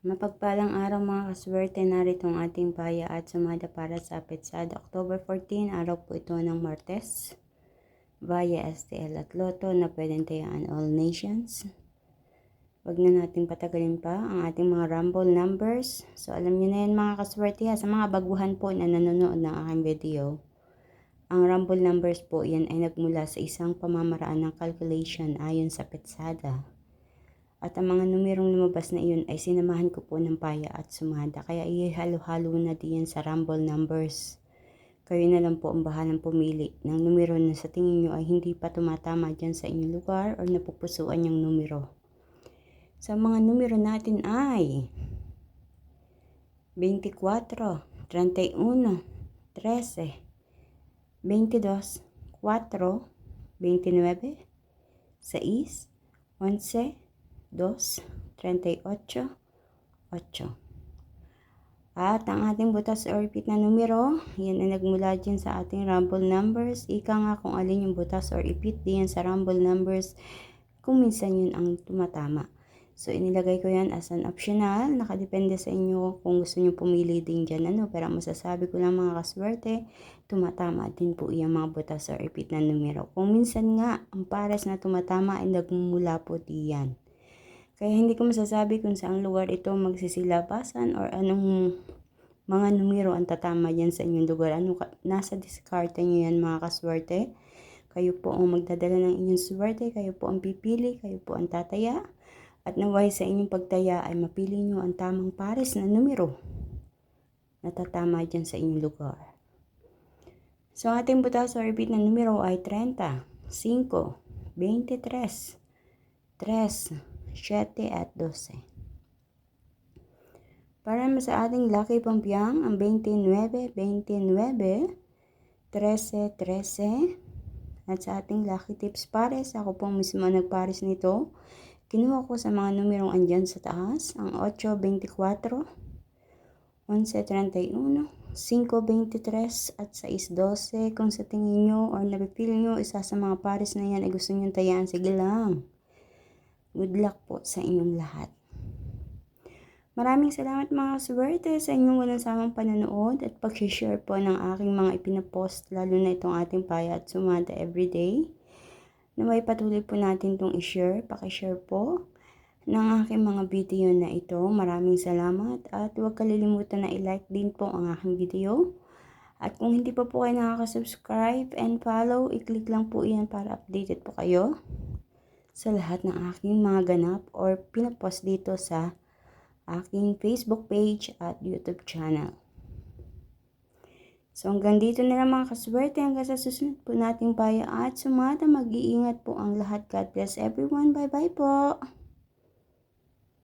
Mapagpalang araw mga kaswerte, narito ang ating paya at sumada para sa Petsada October 14, araw po ito ng Martes. Via STL at Lotto na pwedeng tayaan all nations. Wag na nating patagalin pa ang ating mga rumble numbers. So alam niyo na yan mga kaswerte sa mga baguhan po na nanonood ng aking video. Ang rumble numbers po yan ay nagmula sa isang pamamaraan ng calculation ayon sa Petsada. At ang mga numerong lumabas na iyon ay sinamahan ko po ng paya at sumada. Kaya ihalo-halo na diyan sa rumble numbers. Kayo na lang po ang bahalang pumili ng numero na sa tingin nyo ay hindi pa tumatama dyan sa inyong lugar o napupusuan yung numero. Sa mga numero natin ay 24, 31, 13, 22, 4, 29, 6, 11, 2, 38, 8. At ang ating butas o repeat na numero, yan ay nagmula dyan sa ating rumble numbers. Ika nga kung alin yung butas or repeat diyan sa rumble numbers, kung minsan yun ang tumatama. So inilagay ko yan as an optional, nakadepende sa inyo kung gusto nyo pumili din dyan. Pero masasabi ko lang mga kaswerte, tumatama din po yung mga butas or repeat na numero. Kung minsan nga, ang pares na tumatama ay nagmumula po diyan. Kaya hindi ko masasabi kung saang lugar ito magsisilabasan or anong mga numero ang tatama yan sa inyong lugar. Nasa diskarte nyo yan mga kaswerte. Kayo po ang magdadala ng inyong swerte, kayo po ang pipili, kayo po ang tataya. At naway sa inyong pagtaya ay mapili nyo ang tamang pares na numero na tatama dyan sa inyong lugar. So ating butas o repeat na numero ay 30, 5, 23, 3, 7 at 12. Para sa ating lucky pampiang, ang 29, 29, 13, 13. At sa ating lucky tips pares, ako pong mismo nagpares nito. Kinuha ko sa mga numerong andyan sa taas, ang 8, 24, 11, 31, 5, 23 at 6, 12. Kung sa tingin nyo or napipili nyo isa sa mga pares na yan ay gusto nyo tayaan, sige lang. Good luck po sa inyong lahat. Maraming salamat mga swerte sa inyong walang samang panonood at pag-share po ng aking mga ipinapost, lalo na itong ating paya at sumada everyday. Naway patuloy po natin itong i-share, pakishare po ng aking mga video na ito. Maraming salamat at huwag kalilimutan na i-like din po ang aking video. At kung hindi pa po kayo nakaka-subscribe and follow, i-click lang po yan para updated po kayo sa lahat ng aking mga ganap or pinapost dito sa aking Facebook page at YouTube channel. So hanggang dito na lang mga kaswerte, hanggang sa susunod po nating paya at sumada. Mag-iingat po ang lahat. God bless everyone. Bye bye po.